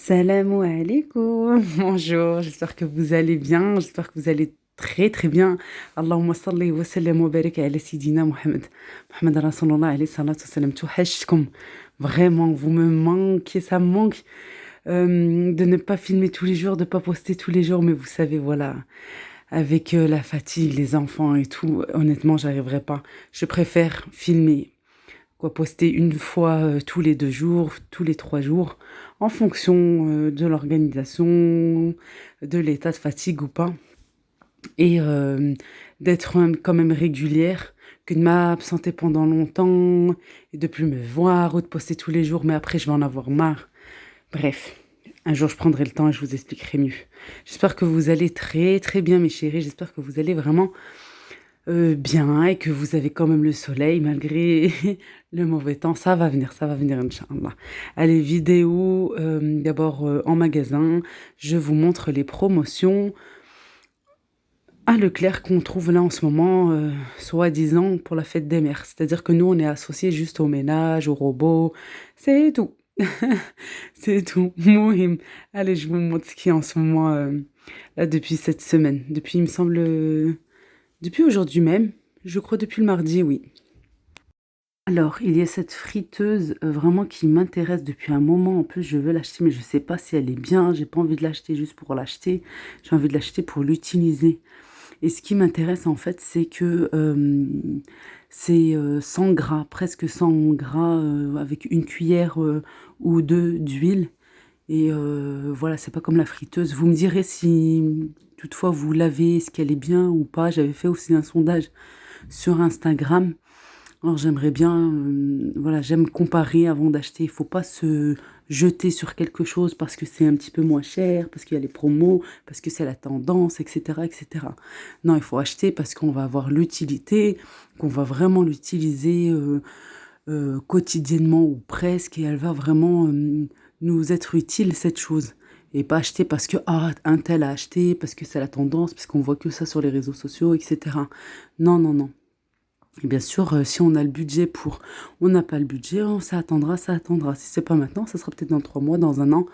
Salam alaikum. Bonjour, j'espère que vous allez bien, j'espère que vous allez très très bien. Allahumma salli wa sallam wa barik ala Sidina Mohamed. Mohamed Rasulullah alayhi salatu wa salam. Touhashkum. Vraiment, vous me manquez, ça me manque de ne pas filmer tous les jours, de ne pas poster tous les jours, mais vous savez, voilà, avec la fatigue, les enfants et tout, honnêtement, j'arriverai pas. Je préfère filmer quoi, poster une fois tous les 2 jours, tous les 3 jours, en fonction de l'organisation, de l'état de fatigue ou pas, et d'être quand même régulière, que de m'absenter pendant longtemps, et de plus me voir, ou de poster tous les jours, mais après je vais en avoir marre. Bref, un jour je prendrai le temps et je vous expliquerai mieux. J'espère que vous allez très très bien mes chéris, j'espère que vous allez vraiment bien et que vous avez quand même le soleil malgré le mauvais temps. Ça va venir, Inch'Allah. Allez, vidéo, d'abord en magasin. Je vous montre les promotions à Leclerc qu'on trouve là en ce moment, soi-disant pour la fête des mères. C'est-à-dire que nous, on est associés juste au ménage, aux robots. C'est tout. C'est tout. Mouhim. Allez, je vous montre ce qu'il y a en ce moment, là, depuis cette semaine. Depuis, il me semble... depuis aujourd'hui même, je crois depuis le mardi, oui. Alors, il y a cette friteuse vraiment qui m'intéresse depuis un moment. En plus, je veux l'acheter, mais je ne sais pas si elle est bien. J'ai pas envie de l'acheter juste pour l'acheter. J'ai envie de l'acheter pour l'utiliser. Et ce qui m'intéresse, en fait, c'est que c'est sans gras, presque sans gras, avec une cuillère ou deux d'huile. Et voilà, c'est pas comme la friteuse. Vous me direz si toutefois vous l'avez, est-ce qu'elle est bien ou pas. J'avais fait aussi un sondage sur Instagram. Alors j'aimerais bien, voilà, j'aime comparer avant d'acheter. Il faut pas se jeter sur quelque chose parce que c'est un petit peu moins cher, parce qu'il y a les promos, parce que c'est la tendance, etc., etc. Non, il faut acheter parce qu'on va avoir l'utilité, qu'on va vraiment l'utiliser quotidiennement ou presque, et elle va vraiment nous être utile, cette chose. Et pas acheter parce que un tel a acheté, parce que c'est la tendance, parce qu'on voit que ça sur les réseaux sociaux, etc. Non, non, non. Et bien sûr, si on a le budget pour... On n'a pas le budget, ça attendra, ça attendra. Si c'est pas maintenant, ça sera peut-être dans 3 mois, dans un an.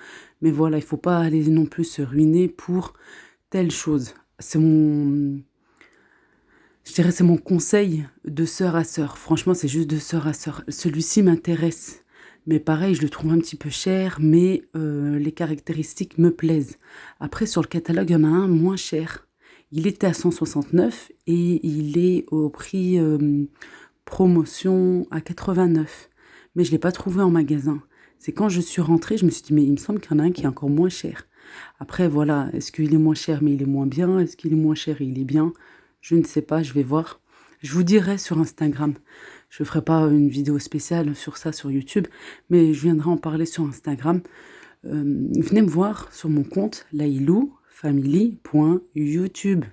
Mais voilà, il faut pas aller non plus se ruiner pour telle chose. C'est mon... Je dirais c'est mon conseil de sœur à sœur. Franchement, c'est juste de sœur à sœur. Celui-ci m'intéresse. Mais pareil, je le trouve un petit peu cher, mais les caractéristiques me plaisent. Après, sur le catalogue, il y en a un moins cher. Il était à 169 et il est au prix promotion à 89. Mais je ne l'ai pas trouvé en magasin. C'est quand je suis rentrée, je me suis dit, mais il me semble qu'il y en a un qui est encore moins cher. Après, voilà, est-ce qu'il est moins cher, mais il est moins bien? Est-ce qu'il est moins cher et il est bien? Je ne sais pas, je vais voir. Je vous dirai sur Instagram. Je ne ferai pas une vidéo spéciale sur ça sur YouTube, mais je viendrai en parler sur Instagram. Venez me voir sur mon compte lailoufamily.youtube.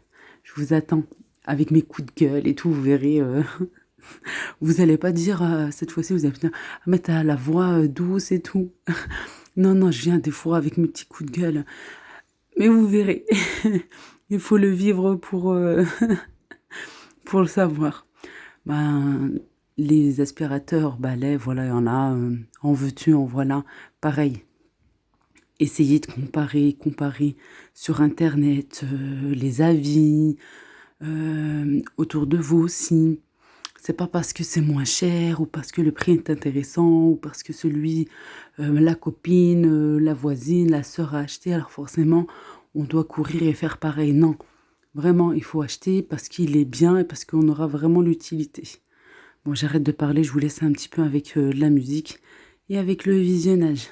Je vous attends avec mes coups de gueule et tout, vous verrez. Vous n'allez pas dire, cette fois-ci, vous allez dire, ah, mais t'as la voix douce et tout. Non, non, je viens des fois avec mes petits coups de gueule. Mais vous verrez. Il faut le vivre pour le savoir. Ben, les aspirateurs, balais, voilà, il y en a, en veux-tu, en voilà, pareil. Essayez de comparer sur Internet, les avis, autour de vous aussi. C'est pas parce que c'est moins cher ou parce que le prix est intéressant ou parce que celui, la copine, la voisine, la sœur a acheté, alors forcément, on doit courir et faire pareil. Non, vraiment, il faut acheter parce qu'il est bien et parce qu'on aura vraiment l'utilité. Bon, j'arrête de parler, je vous laisse un petit peu avec la musique et avec le visionnage.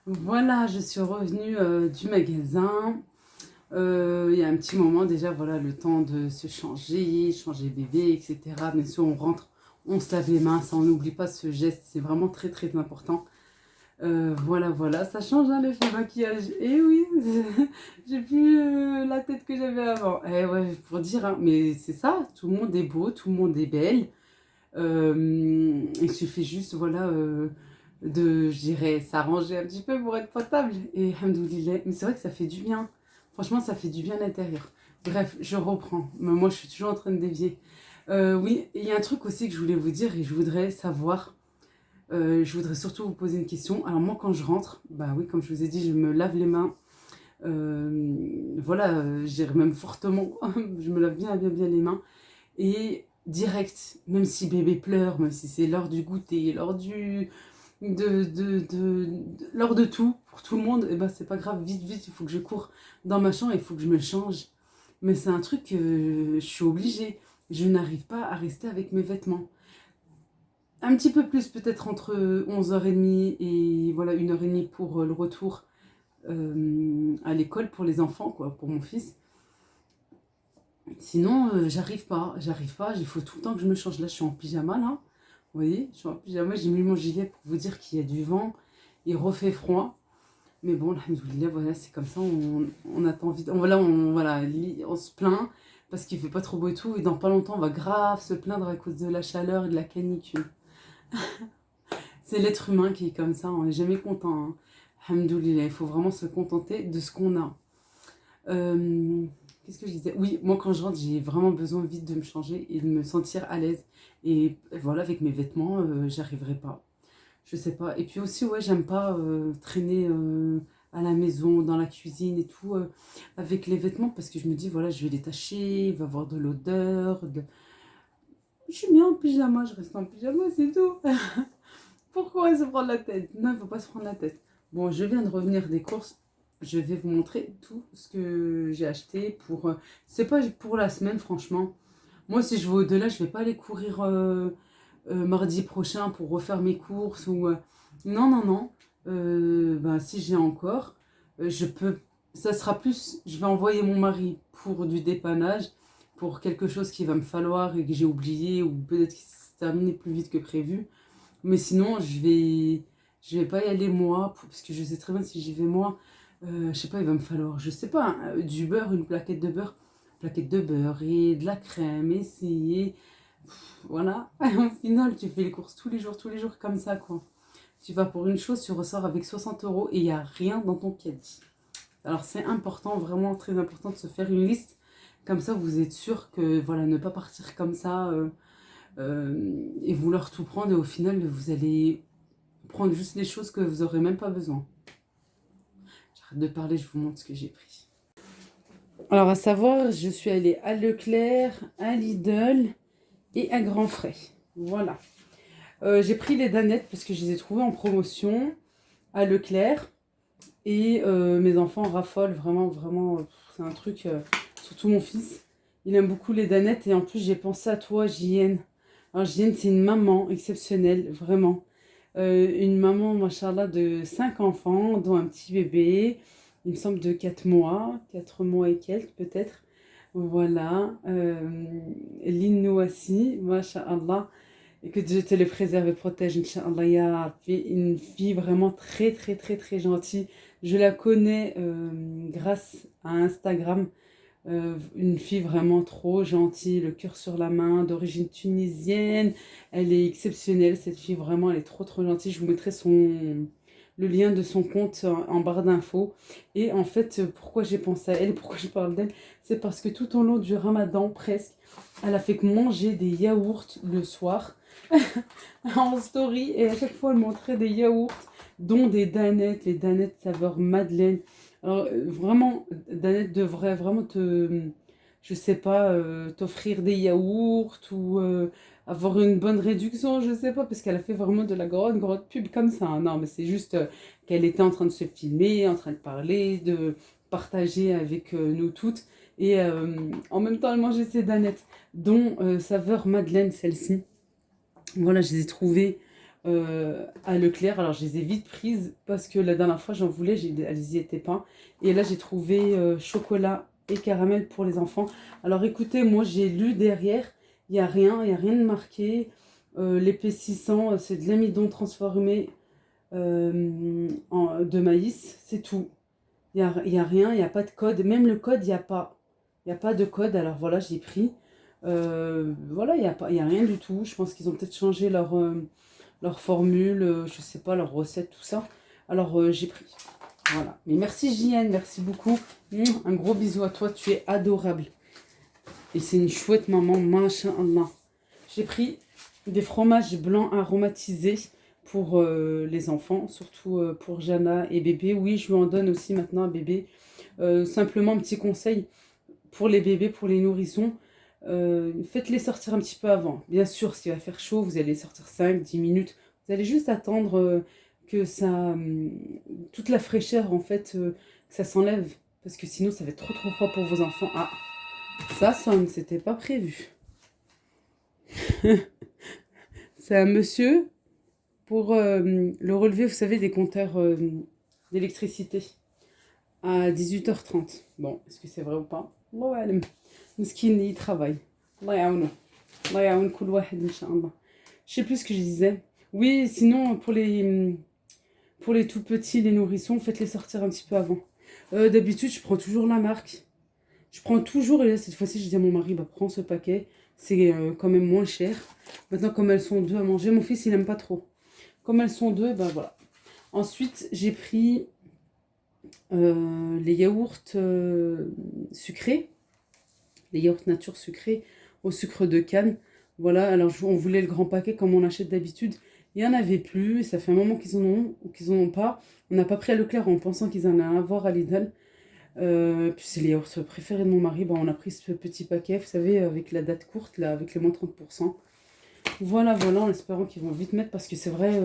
Voilà, je suis revenue du magasin. Il y a un petit moment déjà, voilà, le temps de se changer bébé, etc. Bien sûr, on rentre, on se lave les mains, ça on n'oublie pas ce geste, c'est vraiment très très important. Voilà, ça change hein, l'effet maquillage. Et oui, j'ai plus la tête que j'avais avant. Eh ouais, pour dire, hein, mais c'est ça, tout le monde est beau, tout le monde est belle. Il suffit juste, voilà, je dirais, s'arranger un petit peu pour être potable. Et hamdoulilah, mais c'est vrai que ça fait du bien. Franchement, ça fait du bien à l'intérieur. Bref, je reprends. Mais moi, je suis toujours en train de dévier. Oui, il y a un truc aussi que je voulais vous dire et je voudrais savoir. Je voudrais surtout vous poser une question. Alors moi, quand je rentre, bah oui, comme je vous ai dit, je me lave les mains. Voilà, je dirais même fortement. Je me lave bien les mains. Et direct, même si bébé pleure, même si c'est l'heure du goûter, l'heure de tout, pour tout le monde, et ben c'est pas grave, vite, il faut que je cours dans ma chambre, il faut que je me change. Mais c'est un truc que je suis obligée. Je n'arrive pas à rester avec mes vêtements. Un petit peu plus, peut-être entre 11h30 et voilà 1h30 pour le retour à l'école pour les enfants, quoi, pour mon fils. Sinon, j'arrive pas, il faut tout le temps que je me change. Là, je suis en pyjama, là. Vous voyez, je suis en pyjama, j'ai mis mon gilet pour vous dire qu'il y a du vent, il refait froid. Mais bon, alhamdoulilah, voilà, c'est comme ça, on attend vite. On se plaint parce qu'il fait pas trop beau et tout. Et dans pas longtemps, on va grave se plaindre à cause de la chaleur et de la canicule. C'est l'être humain qui est comme ça, on n'est jamais content. Hein. Alhamdoulilah, il faut vraiment se contenter de ce qu'on a. Qu'est-ce que je disais? Oui, moi quand je rentre, j'ai vraiment besoin vite de me changer et de me sentir à l'aise. Et voilà, avec mes vêtements, j'arriverai pas. Je sais pas. Et puis aussi, ouais, j'aime pas traîner à la maison, dans la cuisine et tout, avec les vêtements parce que je me dis, voilà, je vais les tâcher, il va y avoir de l'odeur. Je suis bien en pyjama, je reste en pyjama, c'est tout. Pourquoi se prendre la tête? Non, il ne faut pas se prendre la tête. Bon, je viens de revenir des courses. Je vais vous montrer tout ce que j'ai acheté pour... c'est pas pour la semaine, franchement. Moi, si je vais au-delà, je vais pas aller courir mardi prochain pour refaire mes courses ou... non. Ben, si j'ai encore, je peux... Ça sera plus... Je vais envoyer mon mari pour du dépannage, pour quelque chose qu'il va me falloir et que j'ai oublié ou peut-être qu'il s'est terminé plus vite que prévu. Mais sinon, je vais pas y aller moi, parce que je sais très bien si j'y vais moi, je sais pas, il va me falloir, je sais pas, hein, du beurre, une plaquette de beurre et de la crème, essayer, voilà. Au final, tu fais les courses tous les jours comme ça, quoi. Tu vas pour une chose, tu ressors avec 60 € et il n'y a rien dans ton caddie. Alors c'est important, vraiment très important de se faire une liste, comme ça vous êtes sûr que, voilà, ne pas partir comme ça. Et vouloir tout prendre et au final vous allez prendre juste les choses que vous n'aurez même pas besoin. J'arrête de parler, je vous montre ce que j'ai pris. Alors à savoir, je suis allée à Leclerc, à Lidl et à Grand Frais. Voilà. J'ai pris les danettes parce que je les ai trouvées en promotion à Leclerc. Et mes enfants raffolent vraiment, c'est un truc, surtout mon fils. Il aime beaucoup les danettes et en plus j'ai pensé à toi, JN. Alors JN, c'est une maman exceptionnelle, vraiment. Une maman, machallah, de 5 enfants, dont un petit bébé, il me semble de 4 mois et quelques peut-être. Voilà. L'Innouassi, machallah. Et que Dieu te les préserve et protège, Inch'Allah. Il y a une fille vraiment très gentille. Je la connais grâce à Instagram. Une fille vraiment trop gentille, le cœur sur la main, d'origine tunisienne. Elle est exceptionnelle, cette fille, vraiment, elle est trop gentille. Je vous mettrai le lien de son compte en barre d'infos. Et en fait, pourquoi j'ai pensé à elle et pourquoi je parle d'elle, c'est parce que tout au long du ramadan, presque, elle a fait que manger des yaourts le soir en story. Et à chaque fois, elle montrait des yaourts, dont des danettes, les danettes saveur madeleine. Alors, vraiment, Danette devrait vraiment je sais pas, t'offrir des yaourts ou avoir une bonne réduction, je sais pas, parce qu'elle a fait vraiment de la grande pub comme ça, hein. Non, mais c'est juste qu'elle était en train de se filmer, en train de parler, de partager avec nous toutes. Et en même temps, elle mangeait ses danettes, dont saveur Madeleine, celle-ci. Voilà, je les ai trouvées à Leclerc. Alors, je les ai vite prises parce que la dernière fois, j'en voulais, elles y étaient pas. Et là, j'ai trouvé chocolat et caramel pour les enfants. Alors, écoutez, moi, j'ai lu derrière, il y a rien de marqué. L'épaississant, c'est de l'amidon transformé de maïs, c'est tout. Il y a rien, il n'y a pas de code. Même le code, il n'y a pas. Il n'y a pas de code. Alors voilà, j'ai pris. Voilà, il y a rien du tout. Je pense qu'ils ont peut-être changé leur formule, je sais pas, leur recette, tout ça. Alors j'ai pris. Voilà. Mais merci JN, merci beaucoup. Un gros bisou à toi, tu es adorable. Et c'est une chouette maman, masha'Allah. J'ai pris des fromages blancs aromatisés pour les enfants, surtout pour Jana et bébé. Oui, je lui en donne aussi maintenant à bébé. Simplement, un petit conseil pour les bébés, pour les nourrissons. Faites-les sortir un petit peu avant. Bien sûr, s'il va faire chaud, vous allez sortir 5-10 minutes. Vous allez juste attendre que ça, toute la fraîcheur, en fait, que ça s'enlève. Parce que sinon, ça va être trop froid pour vos enfants. Ah, ça sonne, c'était pas prévu. C'est un monsieur pour le relevé, vous savez, des compteurs d'électricité à 18h30. Bon, est-ce que c'est vrai ou pas? Allah alam. Miskin, il travaille. Allah yaounou. Allah yaoun koul wahed, inch'Allah. Je sais plus ce que je disais. Oui, sinon, pour les tout petits, les nourrissons, faites-les sortir un petit peu avant. D'habitude, je prends toujours la marque. Je prends toujours, et là, cette fois-ci, je dis à mon mari, bah, prends ce paquet. C'est quand même moins cher. Maintenant, comme elles sont deux à manger, mon fils, il n'aime pas trop. Comme elles sont deux, ben voilà. Ensuite, j'ai pris les yaourts sucrés. Les yaourts nature sucrés au sucre de canne. Voilà, alors on voulait le grand paquet comme on achète d'habitude. Il n'y en avait plus, ça fait un moment qu'ils en ont ou qu'ils en ont pas. On n'a pas pris à Leclerc en pensant qu'ils en allaient avoir à Lidl. Puis c'est les yaourts préférés de mon mari. Bon, on a pris ce petit paquet, vous savez, avec la date courte, là, avec les moins 30%. Voilà, en espérant qu'ils vont vite mettre parce que c'est vrai,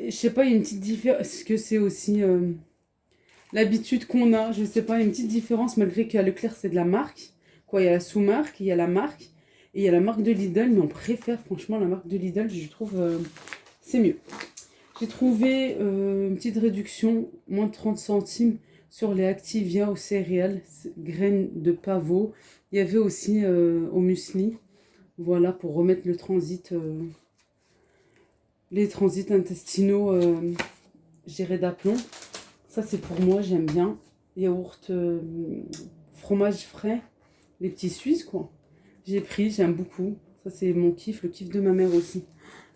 je sais pas, il y a une petite différence. Est-ce que c'est aussi l'habitude qu'on a? Je sais pas, il y a une petite différence malgré qu'à Leclerc c'est de la marque. Quoi, il y a la sous-marque, il y a la marque et il y a la marque de Lidl, mais on préfère franchement la marque de Lidl, je trouve c'est mieux. J'ai trouvé une petite réduction, moins de 30 centimes sur les Activia aux céréales, graines de pavot. Il y avait aussi au muesli. Voilà, pour remettre le transit, les transits intestinaux, gérés d'aplomb. Ça, c'est pour moi, j'aime bien. Yaourt, fromage frais, les petits Suisses, quoi. J'ai pris, j'aime beaucoup. Ça, c'est mon kiff, le kiff de ma mère aussi.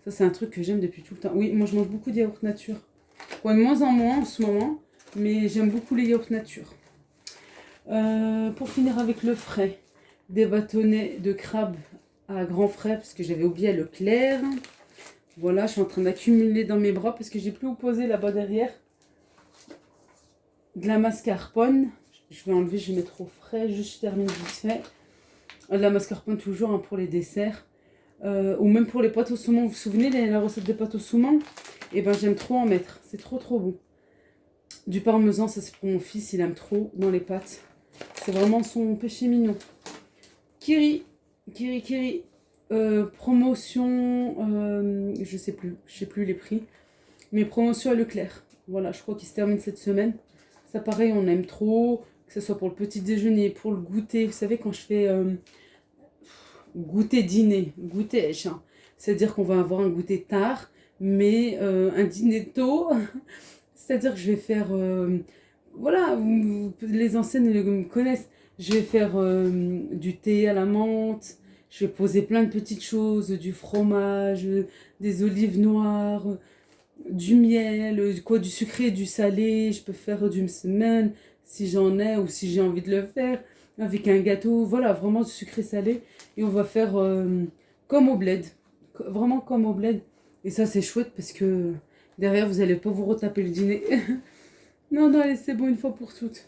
Ça, c'est un truc que j'aime depuis tout le temps. Oui, moi, je mange beaucoup de yaourt nature. Ouais, de moins en moins en ce moment, mais j'aime beaucoup les yaourts nature. Pour finir avec le frais, des bâtonnets de crabe à grands frais parce que j'avais oublié à Leclerc. Voilà, je suis en train d'accumuler dans mes bras parce que j'ai plus où poser là-bas derrière. De la mascarpone. Je vais enlever, je vais mettre au frais. Juste, je termine vite fait. De la mascarpone toujours hein, pour les desserts. Ou même pour les pâtes au saumon. Vous vous souvenez la recette des pâtes au saumon? Et ben j'aime trop en mettre. C'est trop bon. Du parmesan, ça c'est pour mon fils. Il aime trop dans les pâtes. C'est vraiment son péché mignon. Kiri. Promotion, je sais plus les prix. Mais promotion à Leclerc. Voilà, je crois qu'il se termine cette semaine. Ça pareil, on aime trop. Que ce soit pour le petit déjeuner, pour le goûter. Vous savez, quand je fais goûter dîner, goûter, hein, c'est-à-dire qu'on va avoir un goûter tard, mais un dîner tôt. C'est-à-dire que je vais faire... voilà, les anciennes me connaissent. Je vais faire du thé à la menthe. Je vais poser plein de petites choses, du fromage, des olives noires, du miel, du sucré, du salé. Je peux faire du msemen si j'en ai ou si j'ai envie de le faire avec un gâteau. Voilà, vraiment du sucré salé. Et on va faire comme au bled. Vraiment comme au bled. Et ça, c'est chouette parce que derrière, vous n'allez pas vous retaper le dîner. Non, allez, c'est bon une fois pour toutes.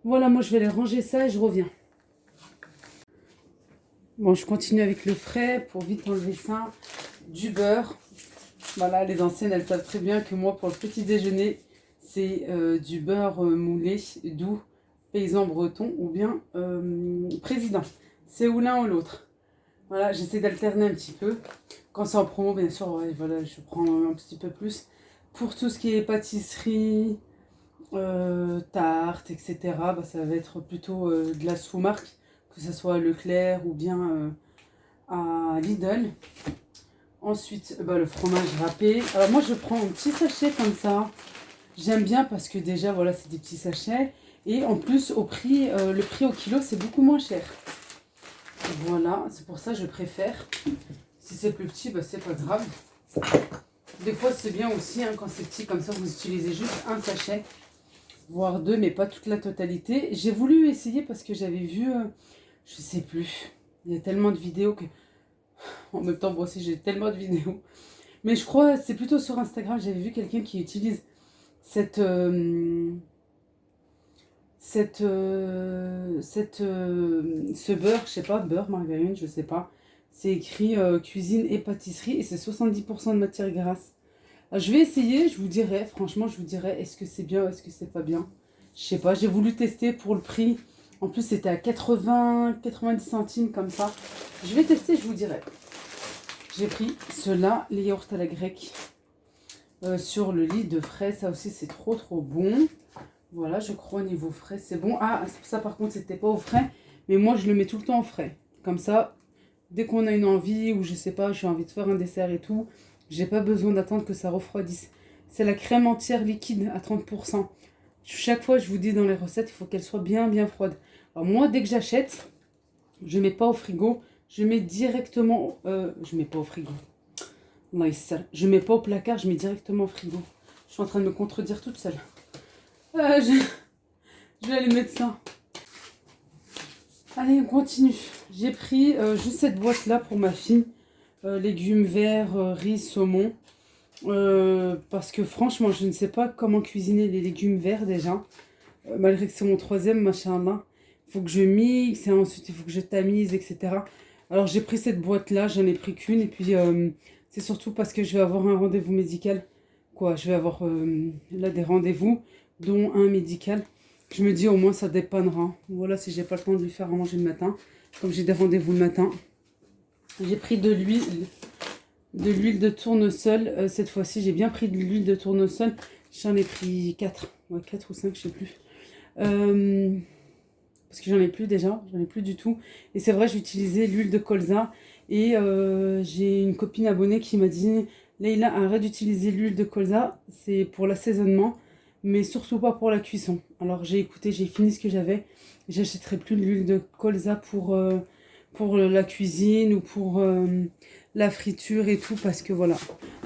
Voilà, moi, je vais aller ranger ça et je reviens. Bon, je continue avec le frais pour vite enlever ça. Du beurre. Voilà, les anciennes, elles savent très bien que moi, pour le petit déjeuner, c'est du beurre moulé, doux, paysan breton ou bien président. C'est ou l'un ou l'autre. Voilà, j'essaie d'alterner un petit peu. Quand c'est en promo, bien sûr, ouais, voilà, je prends un petit peu plus. Pour tout ce qui est pâtisserie, tarte, etc., bah, ça va être plutôt de la sous-marque, que ce soit Leclerc ou bien à Lidl. Ensuite, bah, le fromage râpé. Alors moi, je prends un petit sachet comme ça. J'aime bien parce que déjà, voilà, c'est des petits sachets. Et en plus, au prix, le prix au kilo, c'est beaucoup moins cher. Voilà, c'est pour ça que je préfère. Si c'est plus petit, bah, c'est pas grave. Des fois, c'est bien aussi, hein, quand c'est petit comme ça, vous utilisez juste un sachet, voire deux, mais pas toute la totalité. J'ai voulu essayer parce que j'avais vu, je sais plus, il y a tellement de vidéos que... En même temps, moi aussi, j'ai tellement de vidéos. Mais je crois, c'est plutôt sur Instagram, j'avais vu quelqu'un qui utilise cette... ce beurre, je sais pas, beurre, margarine, je sais pas. C'est écrit cuisine et pâtisserie et c'est 70% de matière grasse. Alors, je vais essayer, je vous dirai, franchement, je vous dirai est-ce que c'est bien, est-ce que c'est pas bien. Je sais pas, j'ai voulu tester pour le prix. En plus, c'était à 90 centimes comme ça. Je vais tester, je vous dirai. J'ai pris ceux-là, les yaourts à la grecque, sur le lit de frais. Ça aussi, c'est trop bon. Voilà, je crois au niveau frais, c'est bon. Ah, ça par contre, c'était pas au frais. Mais moi, je le mets tout le temps au frais. Comme ça, dès qu'on a une envie ou je sais pas, j'ai envie de faire un dessert et tout, j'ai pas besoin d'attendre que ça refroidisse. C'est la crème entière liquide à 30%. Chaque fois, je vous dis dans les recettes, il faut qu'elle soit bien froide. Alors moi, dès que j'achète, je mets pas au frigo. Je mets directement... je mets pas au frigo. Nice. Je mets pas au placard, je mets directement au frigo. Je suis en train de me contredire toute seule. Je vais aller mettre ça. Allez, on continue. J'ai pris juste cette boîte-là pour ma fille. Légumes verts, riz, saumon. Parce que franchement, je ne sais pas comment cuisiner les légumes verts déjà. Malgré que c'est mon troisième, machin-là. Il faut que je mixe et ensuite il faut que je tamise, etc. Alors j'ai pris cette boîte-là, j'en ai pris qu'une. Et puis c'est surtout parce que je vais avoir un rendez-vous médical. Quoi, je vais avoir là des rendez-vous, dont un médical. Je me dis au moins ça dépannera. Voilà, si j'ai pas le temps de lui faire à manger le matin. Comme j'ai des rendez-vous le matin. J'ai pris de l'huile de tournesol. Cette fois-ci, j'ai bien pris de l'huile de tournesol. J'en ai pris 4. Ouais, 4 ou 5, je sais plus. Parce que j'en ai plus déjà. J'en ai plus du tout. Et c'est vrai, j'utilisais l'huile de colza. Et j'ai une copine abonnée qui m'a dit... Leïla, arrête d'utiliser l'huile de colza. C'est pour l'assaisonnement. Mais surtout pas pour la cuisson. Alors j'ai écouté, j'ai fini ce que j'avais. J'achèterai plus de l'huile de colza pour la cuisine ou pour la friture et tout, parce que voilà.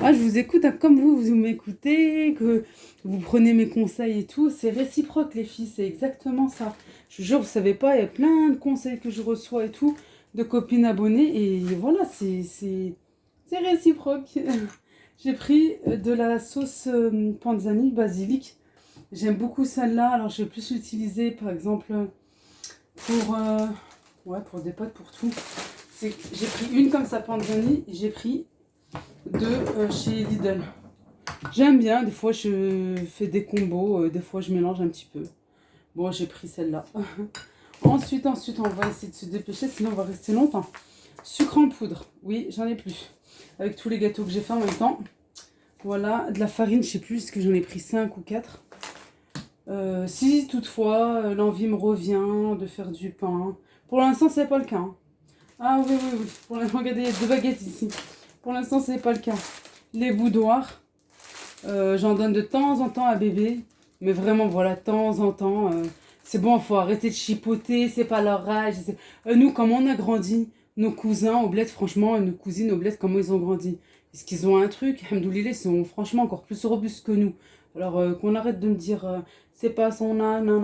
Ah, je vous écoute, hein, comme vous m'écoutez, que vous prenez mes conseils et tout. C'est réciproque les filles, c'est exactement ça. Je vous jure, vous savez pas, il y a plein de conseils que je reçois et tout, de copines abonnées. Et voilà, c'est réciproque. J'ai pris de la sauce panzani basilic. J'aime beaucoup celle-là. Alors, je vais plus l'utiliser, par exemple, pour, pour des pâtes, pour tout. J'ai pris une comme ça, panzani, et j'ai pris deux chez Lidl. J'aime bien. Des fois, je fais des combos. Des fois, je mélange un petit peu. Bon, j'ai pris celle-là. Ensuite, on va essayer de se dépêcher, sinon on va rester longtemps. Sucre en poudre. Oui, j'en ai plus. Avec tous les gâteaux que j'ai fait en même temps. Voilà, de la farine, je sais plus, est-ce que j'en ai pris 5 ou 4. Si toutefois l'envie me revient de faire du pain. Pour l'instant, c'est pas le cas. Hein. Ah oui. Pour l'instant, regardez, il y a 2 baguettes ici. Pour l'instant, c'est pas le cas. Les boudoirs, j'en donne de temps en temps à bébé. Mais vraiment, voilà, de temps en temps. C'est bon, il faut arrêter de chipoter, c'est pas leur âge. Nous, comme on a grandi, nos cousins au bled, franchement, nos cousines au bled, comment ils ont grandi. Est-ce qu'ils ont un truc? Alhamdoulilah, ils sont franchement encore plus robustes que nous. Alors qu'on arrête de me dire, c'est pas son âge, non.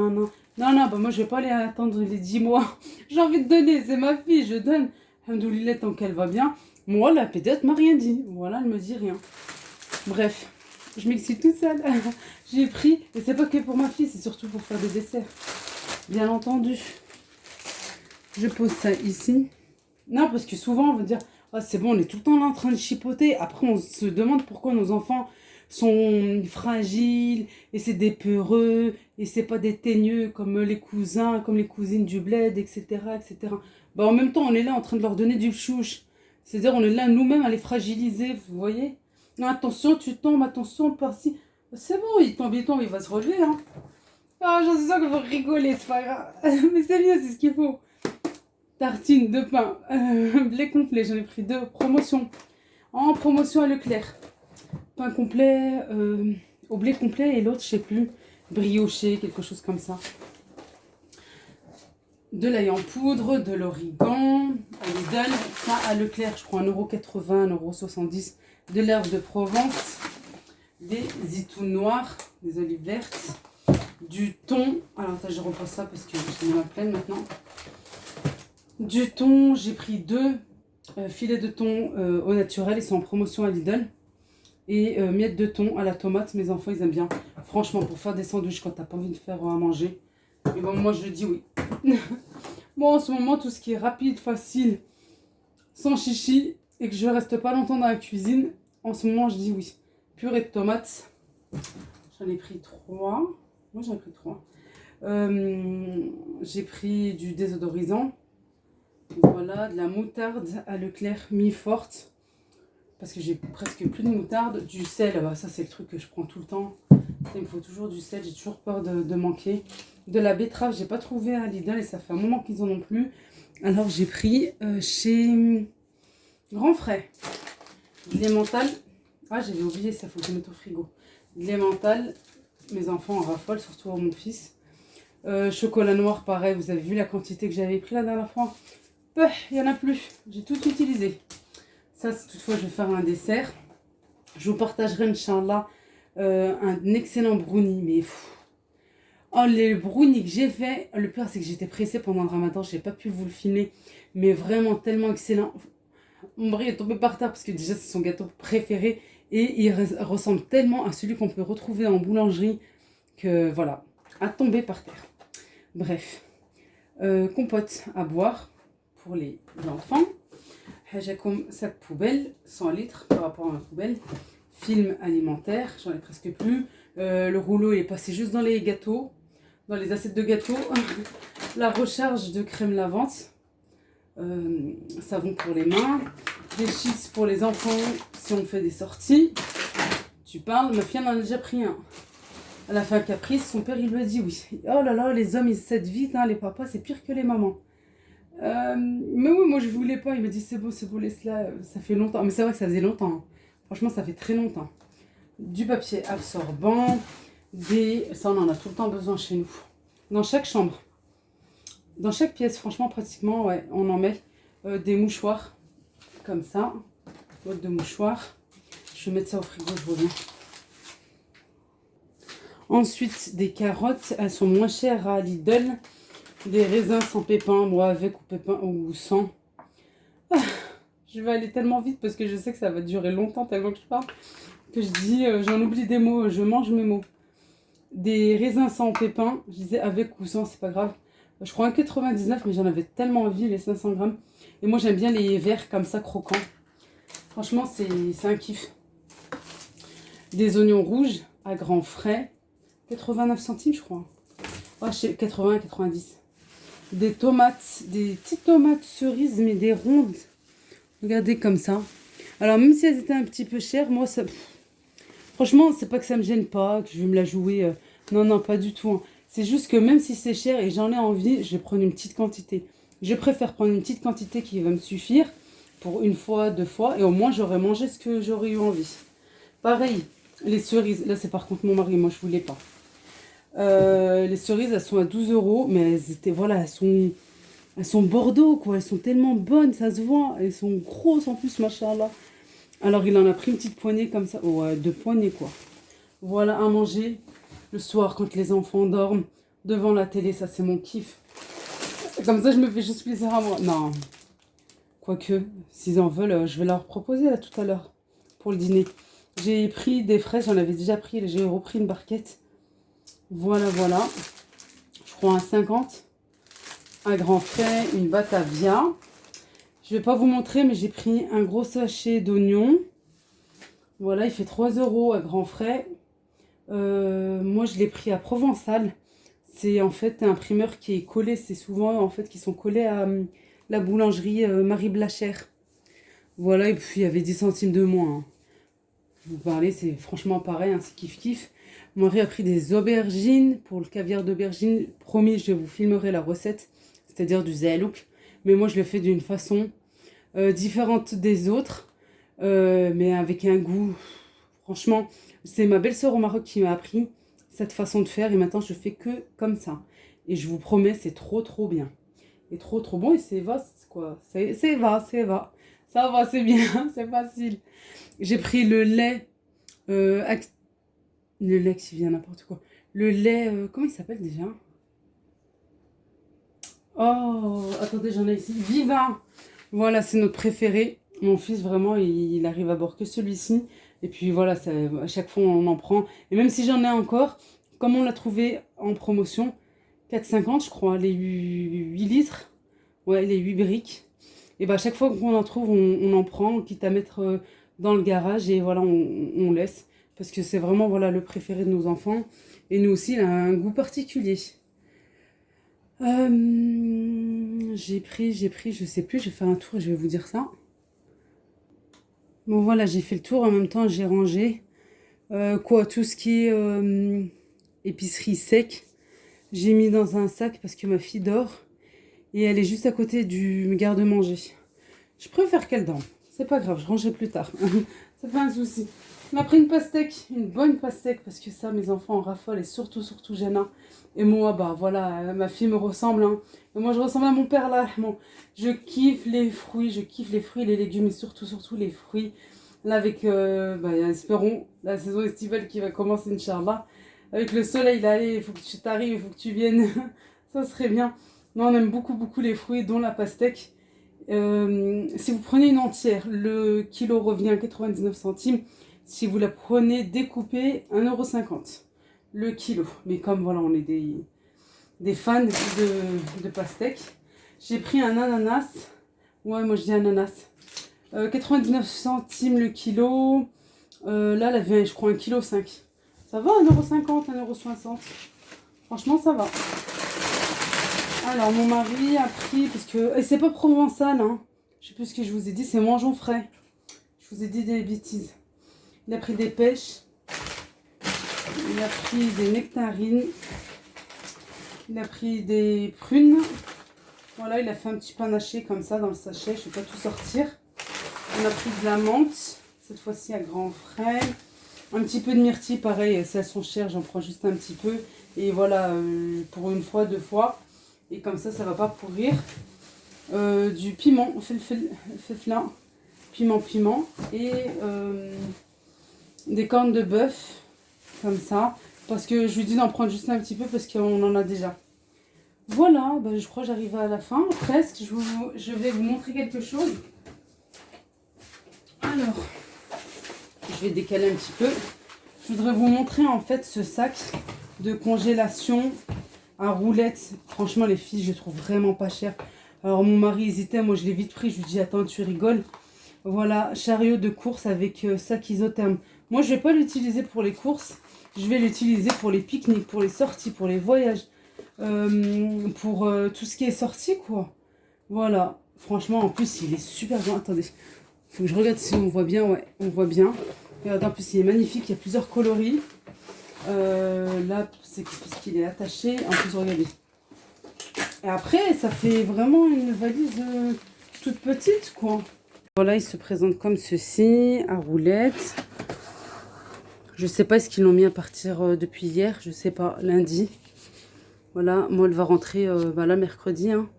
Non, bah moi je vais pas aller attendre les 10 mois. J'ai envie de donner, c'est ma fille, je donne. Alhamdoulilah, tant qu'elle va bien. Moi, la pédiatre m'a rien dit. Voilà, elle me dit rien. Bref, je m'excite toute seule. J'ai pris, et c'est pas que pour ma fille, c'est surtout pour faire des desserts. Bien entendu. Je pose ça ici. Non, parce que souvent, on veut dire, ah, c'est bon, on est tout le temps là en train de chipoter. Après, on se demande pourquoi nos enfants sont fragiles, et c'est des peureux, et c'est pas des teigneux comme les cousins, comme les cousines du bled, etc., etc. Bah, en même temps, on est là en train de leur donner du chouche. C'est-à-dire, on est là nous-mêmes à les fragiliser, vous voyez? Non, attention, tu tombes, attention, par-ci. C'est bon, il tombe, il va se relever, hein. Ah, j'en suis sûre que vous rigolez, c'est pas grave. Mais c'est bien, c'est ce qu'il faut. Tartine de pain, blé complet, j'en ai pris 2. Promotion. En promotion à Leclerc. Pain complet, au blé complet et l'autre, je sais plus, brioché, quelque chose comme ça. De l'ail en poudre, de l'origan, à Lidl, ça à Leclerc, je crois 1,80 €, 1,70 €. De l'herbe de Provence, des zitouni noirs, des olives vertes, du thon. Alors, attends, je repasse ça parce que j'ai ma pleine maintenant. Du thon, j'ai pris 2 filets de thon au naturel, ils sont en promotion à Lidl. Et miettes de thon à la tomate, mes enfants ils aiment bien. Franchement, pour faire des sandwichs quand t'as pas envie de faire à manger. Et bon, moi je dis oui. Bon, en ce moment, tout ce qui est rapide, facile, sans chichi, et que je reste pas longtemps dans la cuisine, en ce moment je dis oui. Purée de tomates, j'en ai pris 3. Moi j'en ai pris 3. J'ai pris du désodorisant. Voilà, de la moutarde à Leclerc mi-forte. Parce que j'ai presque plus de moutarde. Du sel, bah ça c'est le truc que je prends tout le temps. Il me faut toujours du sel, j'ai toujours peur de manquer. De la betterave, j'ai pas trouvé à Lidl et ça fait un moment qu'ils en ont plus. Alors j'ai pris chez Grand Frais. De l'emmental. Ah, j'avais oublié ça, faut que je mette au frigo. De l'emmental, mes enfants en raffolent, surtout mon fils. Chocolat noir, pareil, vous avez vu la quantité que j'avais pris la dernière fois. Il n'y en a plus, j'ai tout utilisé. Ça, si toutefois je vais faire un dessert, je vous partagerai, Inch'Allah, un excellent brownie. Mais oh, les brownies que j'ai fait, le pire c'est que j'étais pressée pendant le ramadan, je n'ai pas pu vous le filmer, mais vraiment tellement excellent. Mon mari est tombé par terre parce que déjà c'est son gâteau préféré et il ressemble tellement à celui qu'on peut retrouver en boulangerie que voilà, à tomber par terre. Bref, compote à boire pour les enfants. J'ai comme sac poubelle, 100 litres par rapport à ma poubelle. Film alimentaire, j'en ai presque plus. Le rouleau il est passé juste dans les gâteaux, dans les assiettes de gâteaux. La recharge de crème lavante. Savon pour les mains. Des chips pour les enfants si on fait des sorties. Tu parles, ma fille en a déjà pris un. À la fin caprice, son père il lui a dit oui. Oh là là, les hommes ils cèdent vite, hein, les papas c'est pire que les mamans. Mais oui, moi je voulais pas. Il m'a dit c'est beau, laisse-la. Ça fait longtemps. Mais c'est vrai que ça faisait longtemps. Hein. Franchement, ça fait très longtemps. Du papier absorbant. Ça, on en a tout le temps besoin chez nous. Dans chaque chambre. Dans chaque pièce, franchement, pratiquement, ouais, on en met des mouchoirs. Comme ça. Boîte de mouchoirs. Je vais mettre ça au frigo, je reviens. Ensuite, des carottes. Elles sont moins chères à Lidl. Des raisins sans pépins, moi avec ou pépins ou sans. Ah, je vais aller tellement vite parce que je sais que ça va durer longtemps tellement que je parle. Que je dis, j'en oublie des mots, je mange mes mots. Des raisins sans pépins, je disais avec ou sans, c'est pas grave. Je crois 1,99 mais j'en avais tellement envie, les 500 grammes. Et moi j'aime bien les verts comme ça, croquants. Franchement, c'est un kiff. Des oignons rouges à grands frais. 89 centimes, je crois. Ah, je sais, 80, 90. Des tomates, des petites tomates cerises, mais des rondes. Regardez comme ça. Alors, même si elles étaient un petit peu chères, moi, ça... Franchement, c'est pas que ça me gêne pas, que je vais me la jouer. Non, non, pas du tout. Hein. C'est juste que même si c'est cher et j'en ai envie, je vais prendre une petite quantité. Je préfère prendre une petite quantité qui va me suffire pour une fois, 2 fois. Et au moins, j'aurais mangé ce que j'aurais eu envie. Pareil, les cerises. Là, c'est par contre mon mari. Moi, je voulais pas. Les cerises, elles sont à 12 €, mais elles étaient, voilà, elles sont Bordeaux, quoi. Elles sont tellement bonnes, ça se voit. Elles sont grosses en plus, machallah. Alors, il en a pris une petite poignée comme ça. Ouais, 2 poignées, quoi. Voilà, à manger le soir quand les enfants dorment devant la télé. Ça, c'est mon kiff. Comme ça, je me fais juste plaisir à moi. Non. Quoique, s'ils en veulent, je vais leur proposer là tout à l'heure pour le dîner. J'ai pris des fraises, j'en avais déjà pris. J'ai repris une barquette. Voilà, voilà. Je crois un 50. Un grand frais, une Batavia. Je vais pas vous montrer, mais j'ai pris un gros sachet d'oignons. Voilà, il fait 3 € à grands frais. Moi, je l'ai pris à Provençal. C'est en fait un primeur qui est collé. C'est souvent en fait qui sont collés à la boulangerie Marie Blachère. Voilà, et puis il y avait 10 centimes de moins. Hein. Vous parlez, c'est franchement pareil, hein, c'est kiff-kiff. Mon mari a pris des aubergines. Pour le caviar d'aubergine, promis, je vous filmerai la recette. C'est-à-dire du zalouk. Mais moi, je le fais d'une façon différente des autres. Mais avec un goût... Franchement, c'est ma belle-sœur au Maroc qui m'a appris cette façon de faire. Et maintenant, je fais que comme ça. Et je vous promets, c'est trop bien. Et trop bon. Et c'est va, c'est quoi? Ça va, c'est bien, c'est facile. J'ai pris le lait... le lait qui vient n'importe quoi. Le lait... comment il s'appelle déjà? Oh, attendez, j'en ai ici. Viva! Voilà, c'est notre préféré. Mon fils, vraiment, il arrive à boire que celui-ci. Et puis voilà, ça, à chaque fois, on en prend. Et même si j'en ai encore, comme on l'a trouvé en promotion, 4,50 je crois, les 8 litres. Ouais, les 8 briques. Et bah, à chaque fois qu'on en trouve, on en prend, quitte à mettre dans le garage. Et voilà, on laisse. Parce que c'est vraiment voilà, le préféré de nos enfants. Et nous aussi, il a un goût particulier. J'ai pris, je sais plus, je vais faire un tour et je vais vous dire ça. Bon voilà, j'ai fait le tour, en même temps j'ai rangé. Tout ce qui est épicerie sec, j'ai mis dans un sac parce que ma fille dort. Et elle est juste à côté du garde-manger. Je préfère qu'elle dorme, c'est pas grave, je rangerai plus tard. C'est pas un souci. On a pris une pastèque, une bonne pastèque, parce que ça, mes enfants en raffolent, et surtout Jana. Et moi, bah voilà, ma fille me ressemble. Hein. Et moi, je ressemble à mon père là. Bon, je kiffe les fruits et les légumes, et surtout les fruits. Là, avec, espérons, la saison estivale qui va commencer, Inch'Allah. Avec le soleil, là, il faut que tu t'arrives, il faut que tu viennes. Ça serait bien. Non, on aime beaucoup les fruits, dont la pastèque. Si vous prenez une entière, le kilo revient à 99 centimes. Si vous la prenez découpée, 1,50 € le kilo. Mais comme voilà, on est des fans de pastèque. J'ai pris un ananas. Ouais, moi je dis ananas. 99 centimes le kilo. Là, elle avait, je crois, 1,5 kg. Ça va, 1,50 €, 1,60 €. Franchement, ça va. Alors, mon mari a pris, parce que... Et c'est pas provençal, hein. Je sais plus ce que je vous ai dit, c'est mangeons frais. Je vous ai dit des bêtises. Il a pris des pêches. Il a pris des nectarines. Il a pris des prunes. Voilà, il a fait un petit panaché comme ça dans le sachet. Je ne vais pas tout sortir. On a pris de la menthe. Cette fois-ci à grands frais. Un petit peu de myrtille, pareil. Si elles sont chères, j'en prends juste un petit peu. Et voilà, pour une fois, 2 fois. Et comme ça ne va pas pourrir. Du piment. On fait le flan. Piment. Et des cornes de bœuf. Comme ça. Parce que je lui dis d'en prendre juste un petit peu parce qu'on en a déjà. Voilà, je crois que j'arrive à la fin. Presque. Je vais vous montrer quelque chose. Alors, je vais décaler un petit peu. Je voudrais vous montrer en fait ce sac de congélation à roulettes. Franchement, les filles, je le trouve vraiment pas cher. Alors, mon mari hésitait. Moi, je l'ai vite pris. Je lui dis, attends, tu rigoles. Voilà, chariot de course avec sac isotherme. Moi, je vais pas l'utiliser pour les courses. Je vais l'utiliser pour les pique-niques, pour les sorties, pour les voyages. Pour tout ce qui est sorti, quoi. Voilà. Franchement, en plus, il est super bien. Attendez. Il faut que je regarde si on voit bien. Ouais, on voit bien. Regardez, en plus, il est magnifique. Il y a plusieurs coloris. Là, c'est parce qu'il est attaché. En plus, regardez. Et après, ça fait vraiment une valise toute petite, quoi. Voilà, il se présente comme ceci, à roulettes. Je sais pas ce qu'ils l'ont mis à partir depuis hier, je sais pas, lundi. Voilà, moi elle va rentrer là mercredi. Hein,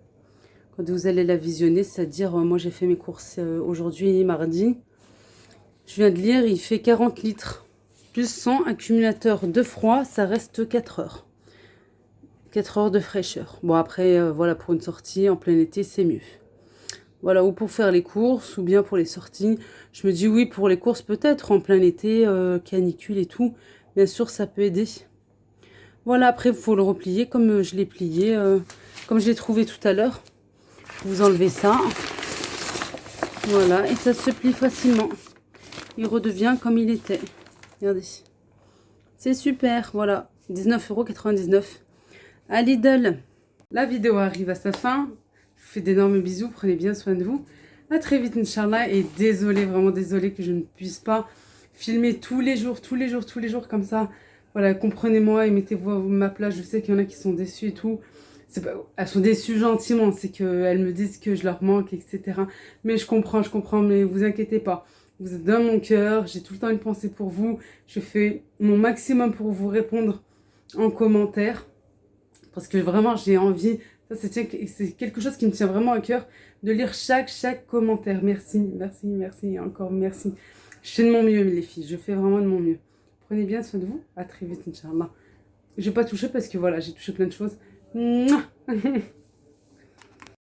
quand vous allez la visionner, c'est-à-dire moi j'ai fait mes courses aujourd'hui, mardi. Je viens de lire, il fait 40 litres. Plus 100 accumulateurs de froid, ça reste 4 heures. 4 heures de fraîcheur. Bon après, voilà, pour une sortie en plein été, c'est mieux. Voilà, ou pour faire les courses, ou bien pour les sorties. Je me dis oui, pour les courses peut-être, en plein été, canicule et tout. Bien sûr, ça peut aider. Voilà, après, il faut le replier comme je l'ai plié, comme je l'ai trouvé tout à l'heure. Vous enlevez ça. Voilà, et ça se plie facilement. Il redevient comme il était. Regardez. C'est super, voilà. 19,99 € à Lidl. La vidéo arrive à sa fin. Je vous fais d'énormes bisous. Prenez bien soin de vous. À très vite, Inch'Allah. Et désolée, vraiment désolée que je ne puisse pas filmer tous les jours comme ça. Voilà, comprenez-moi et mettez-vous à ma place. Je sais qu'il y en a qui sont déçus et tout. Pas, elles sont déçues gentiment. C'est qu'elles me disent que je leur manque, etc. Mais je comprends, mais vous inquiétez pas. Vous êtes dans mon cœur. J'ai tout le temps une pensée pour vous. Je fais mon maximum pour vous répondre en commentaire. Parce que vraiment, j'ai envie, ça c'est quelque chose qui me tient vraiment à cœur, de lire chaque commentaire. Merci, et encore merci. Je fais de mon mieux, les filles, je fais vraiment de mon mieux. Prenez bien soin de vous, à très vite, Inch'Allah. Je vais pas toucher parce que voilà, j'ai touché plein de choses. Mouah